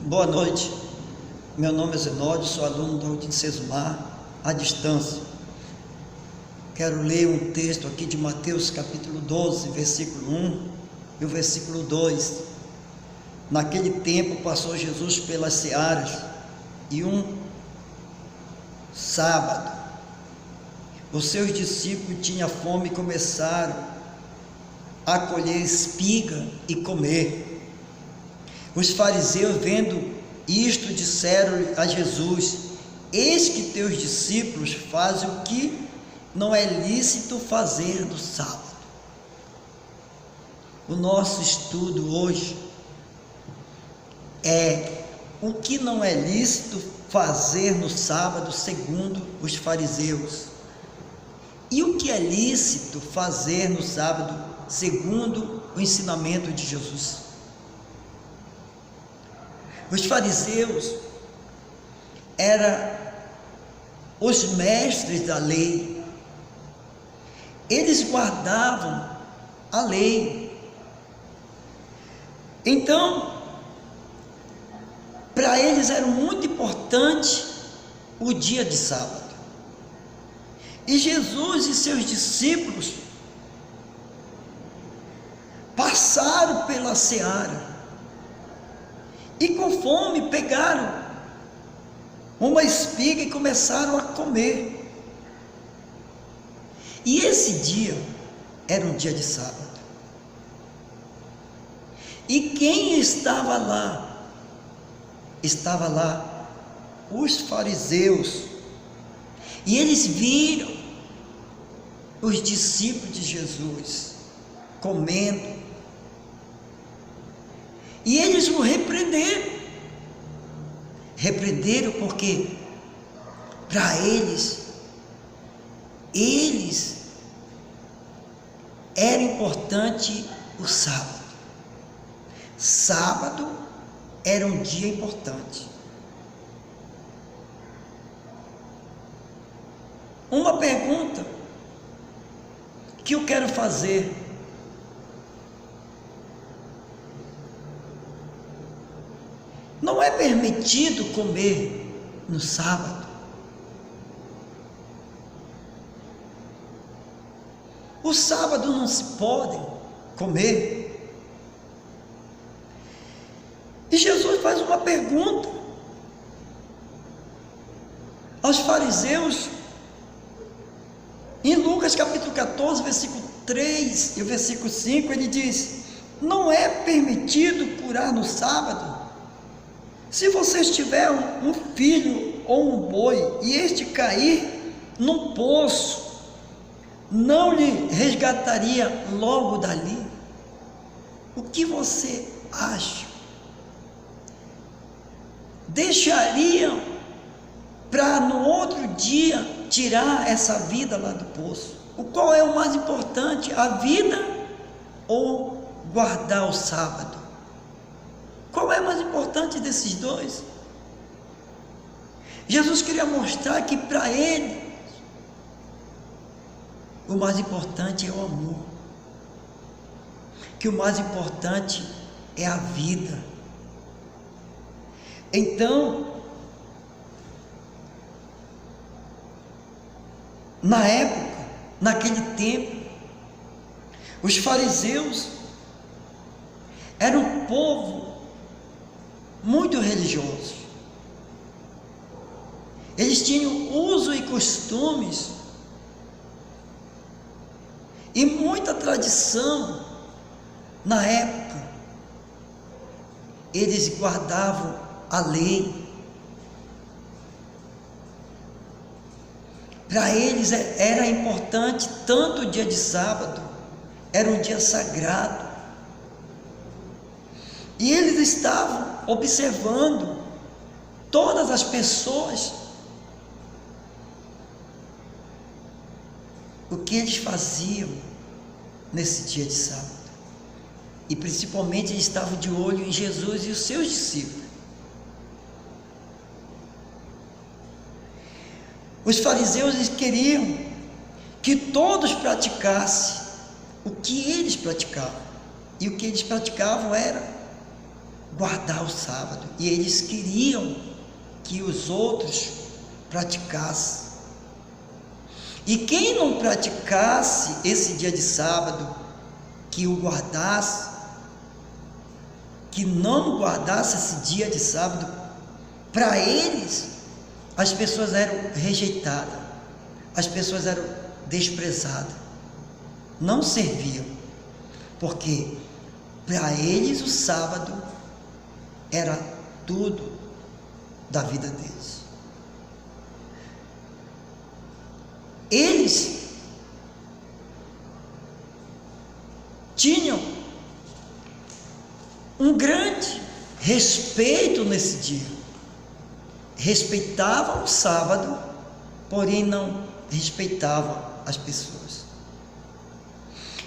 Boa noite, meu nome é Zenódio, sou aluno da Udine Sesumar, à distância. Quero ler um texto aqui de Mateus capítulo 12, versículo 1 e o versículo 2. Naquele tempo passou Jesus pelas searas e um sábado, os seus discípulos tinham fome e começaram a colher espiga e comer. Os fariseus, vendo isto, disseram a Jesus: eis que teus discípulos fazem o que não é lícito fazer no sábado. O nosso estudo hoje é o que não é lícito fazer no sábado segundo os fariseus, e o que é lícito fazer no sábado segundo o ensinamento de Jesus. Os fariseus eram os mestres da lei, eles guardavam a lei. Então, para eles era muito importante o dia de sábado. E Jesus e seus discípulos passaram pela seara e com fome pegaram uma espiga e começaram a comer. E esse dia era um dia de sábado. E quem estava lá? Estava lá os fariseus. E eles viram os discípulos de Jesus comendo. E eles o repreenderam. Repreenderam porque para eles era importante o sábado. Sábado era um dia importante. Uma pergunta que eu quero fazer: não é permitido comer no sábado? O sábado não se pode comer? E Jesus faz uma pergunta aos fariseus, em Lucas capítulo 14, versículo 3 e o versículo 5, ele diz: não é permitido curar no sábado? Se vocês tiverem um filho ou um boi e este cair num poço, não lhe resgataria logo dali? O que você acha? Deixariam para no outro dia tirar essa vida lá do poço? O qual é o mais importante, a vida ou guardar o sábado? Qual é mais importante desses dois? Jesus queria mostrar que para ele o mais importante é o amor, que o mais importante é a vida. Então, na época, naquele tempo, os fariseus eram um povo muito religioso. Eles tinham uso e costumes e muita tradição. Na época, eles guardavam a lei. Para eles era importante tanto o dia de sábado, era um dia sagrado. E eles estavam observando todas as pessoas, o que eles faziam nesse dia de sábado. E principalmente eles estavam de olho em Jesus e os seus discípulos. Os fariseus, eles queriam que todos praticassem o que eles praticavam. E o que eles praticavam era guardar o sábado, e eles queriam que os outros praticassem. E quem não praticasse esse dia de sábado, que o guardasse, que não guardasse esse dia de sábado, para eles, as pessoas eram rejeitadas, as pessoas eram desprezadas, não serviam, porque para eles o sábado era tudo da vida deles. Eles tinham um grande respeito nesse dia, respeitavam o sábado, porém não respeitavam as pessoas.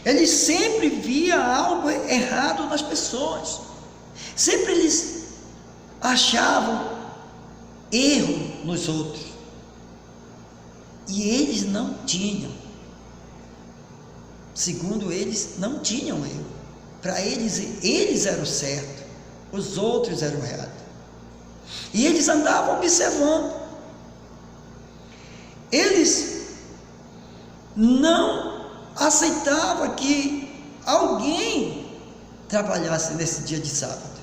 Eles sempre viam algo errado nas pessoas, sempre eles achavam erro nos outros, e eles não tinham, segundo eles, não tinham erro. Para eles eram certos, os outros eram errados. E eles andavam observando. Eles não aceitavam que alguém trabalhasse nesse dia de sábado.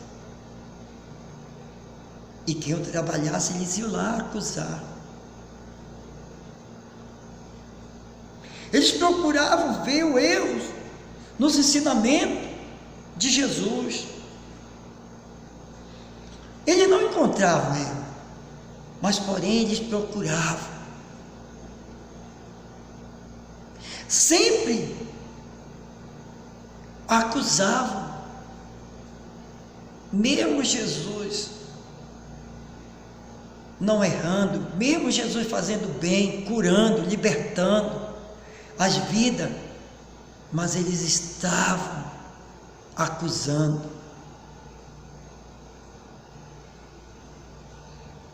E quem trabalhasse, eles iam lá acusar. Eles procuravam ver o erro nos ensinamentos de Jesus. Eles não encontravam erro, mas porém eles procuravam. Sempre acusavam, mesmo Jesus não errando, mesmo Jesus fazendo bem, curando, libertando as vidas, mas eles estavam acusando.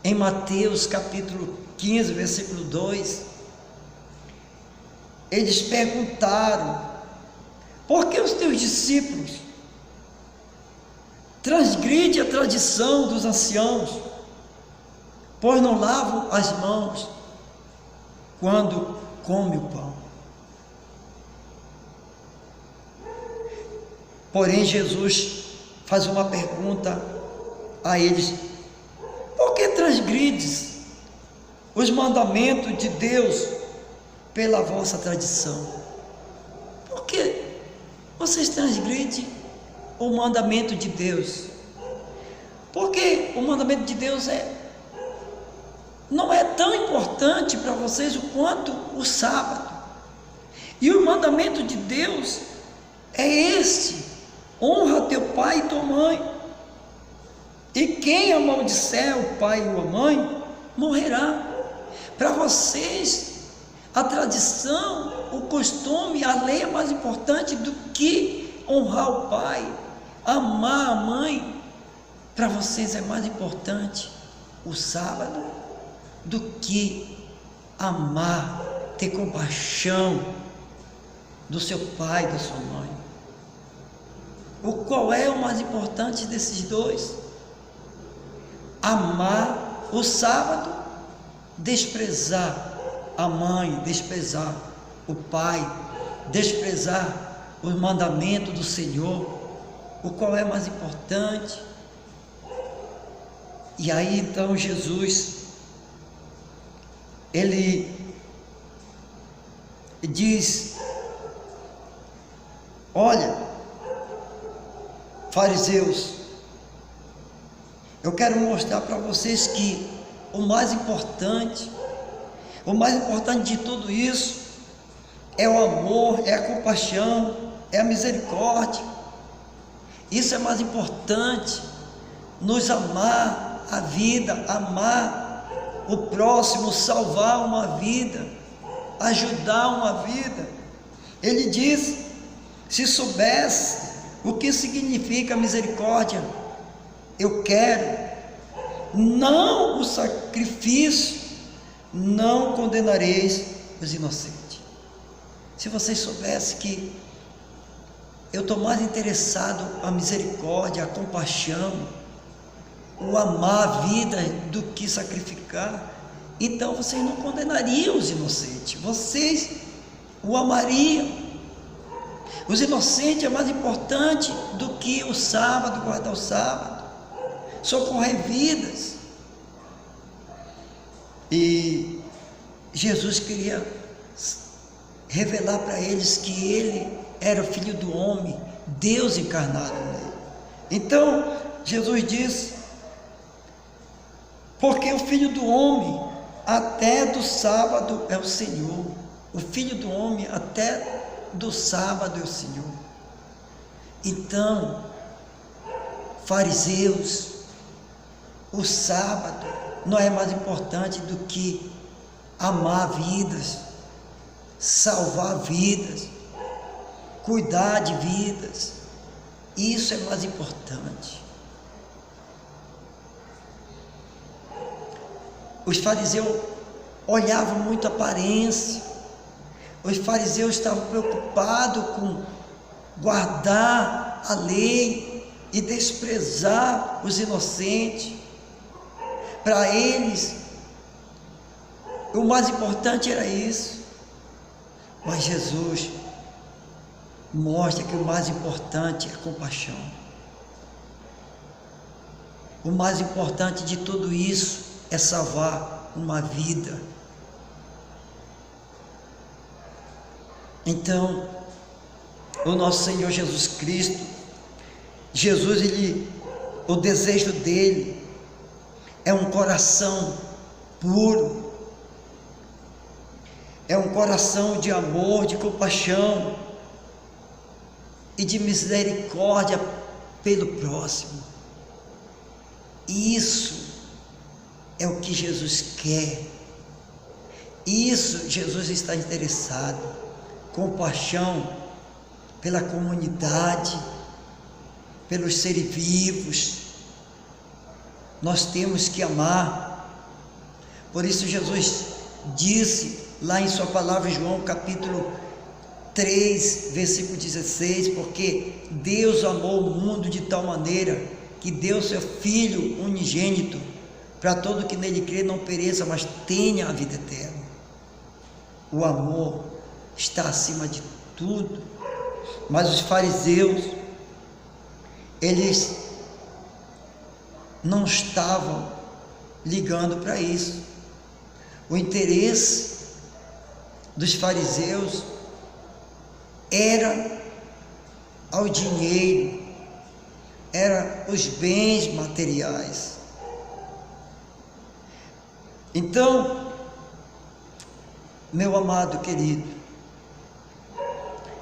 Em Mateus capítulo 15, versículo 2, eles perguntaram: por que os teus discípulos transgridem a tradição dos anciãos, pois não lavam as mãos quando come o pão? Porém, Jesus faz uma pergunta a eles: por que transgrides os mandamentos de Deus pela vossa tradição? Por que vocês transgridem o mandamento de Deus? Porque o mandamento de Deus não é tão importante para vocês o quanto o sábado. E o mandamento de Deus é este: honra teu pai e tua mãe. E quem amaldicer o pai ou a mãe, morrerá. Para vocês, a tradição, o costume, a lei é mais importante do que honrar o pai, amar a mãe. Para vocês é mais importante o sábado do que amar, ter compaixão do seu pai, da sua mãe. Qual é o mais importante desses dois? Amar o sábado, desprezar a mãe, desprezar o pai, desprezar os mandamentos do Senhor. O qual é mais importante? E aí então Jesus, ele diz: olha, fariseus, eu quero mostrar para vocês que o mais importante de tudo isso é o amor, é a compaixão, é a misericórdia. Isso é mais importante, nos amar a vida, amar o próximo, salvar uma vida, ajudar uma vida. Ele diz: se soubesse o que significa misericórdia, eu quero, não o sacrifício, não condenareis os inocentes. Se vocês soubessem que eu estou mais interessado a misericórdia, a compaixão, o amar a vida do que sacrificar, então vocês não condenariam os inocentes, vocês o amariam. Os inocentes é mais importante do que o sábado, guardar o sábado, socorrer vidas. E Jesus queria revelar para eles que ele era o Filho do homem, Deus encarnado nele. Então Jesus diz: porque o Filho do homem até do sábado é o Senhor. O Filho do homem até do sábado é o Senhor. Então, fariseus, o sábado não é mais importante do que amar vidas, salvar vidas, cuidar de vidas. Isso é mais importante. Os fariseus olhavam muito a aparência. Os fariseus estavam preocupados com guardar a lei e desprezar os inocentes. Para eles, o mais importante era isso. Mas Jesus mostra que o mais importante é compaixão. O mais importante de tudo isso é salvar uma vida. Então, o nosso Senhor Jesus Cristo, o desejo dele é um coração puro, é um coração de amor, de compaixão e de misericórdia pelo próximo. Isso é o que Jesus quer. Isso Jesus está interessado. Compaixão pela comunidade, pelos seres vivos. Nós temos que amar. Por isso Jesus disse lá em sua palavra, João capítulo 3, versículo 16, porque Deus amou o mundo de tal maneira que deu seu Filho unigênito, para todo que nele crê não pereça, mas tenha a vida eterna. O amor está acima de tudo. Mas os fariseus, eles não estavam ligando para isso. O interesse dos fariseus era ao dinheiro, era os bens materiais. Então, meu amado querido,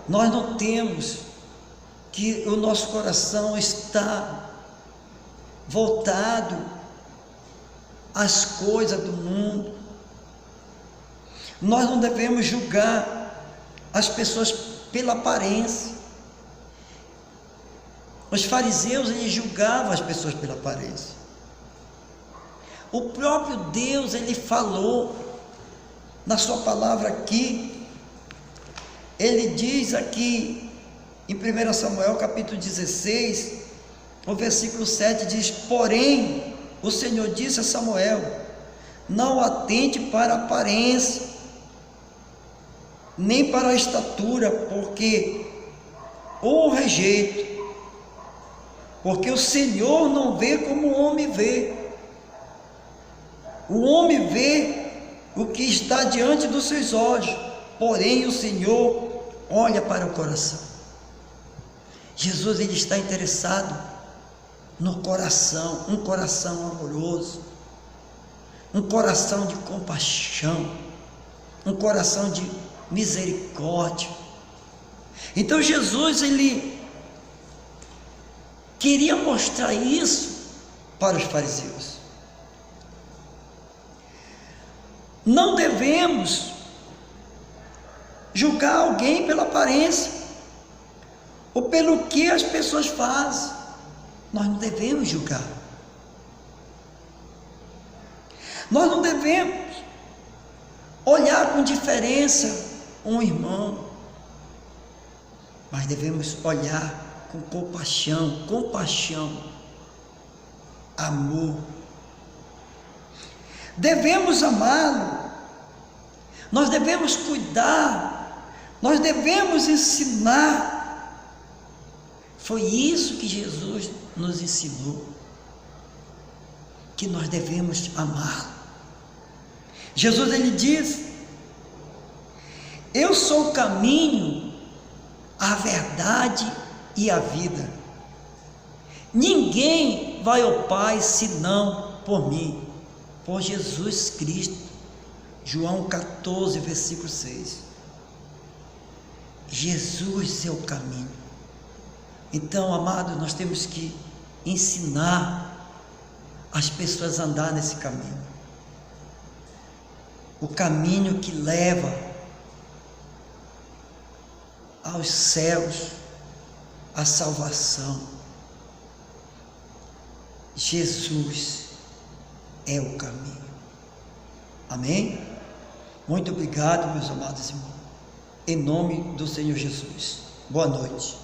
nós não temos que o nosso coração está voltado às coisas do mundo. Nós não devemos julgar as pessoas pela aparência. Os fariseus, eles julgavam as pessoas pela aparência. O próprio Deus, ele falou na sua palavra aqui. Ele diz aqui em 1 Samuel capítulo 16, o versículo 7 diz: porém, o Senhor disse a Samuel: não atente para a aparência, nem para a estatura, porque o rejeito, porque o Senhor não vê como o homem vê. O homem vê o que está diante dos seus olhos, porém o Senhor olha para o coração. Jesus, ele está interessado no coração, um coração amoroso, um coração de compaixão, um coração de misericórdia. Então Jesus, ele queria mostrar isso para os fariseus. Não devemos julgar alguém pela aparência ou pelo que as pessoas fazem. Nós não devemos julgar. Nós não devemos olhar com diferença um irmão, mas devemos olhar com compaixão, amor. Devemos amá-lo, nós devemos cuidar, nós devemos ensinar. Foi isso que Jesus nos ensinou, que nós devemos amá-lo. Jesus, ele diz: eu sou o caminho, a verdade e a vida. Ninguém vai ao Pai senão por mim, por Jesus Cristo. João 14, versículo 6. Jesus é o caminho. Então, amados, nós temos que ensinar as pessoas a andar nesse caminho. O caminho que leva aos céus, à salvação. Jesus é o caminho. Amém? Muito obrigado, meus amados irmãos. Em nome do Senhor Jesus. Boa noite.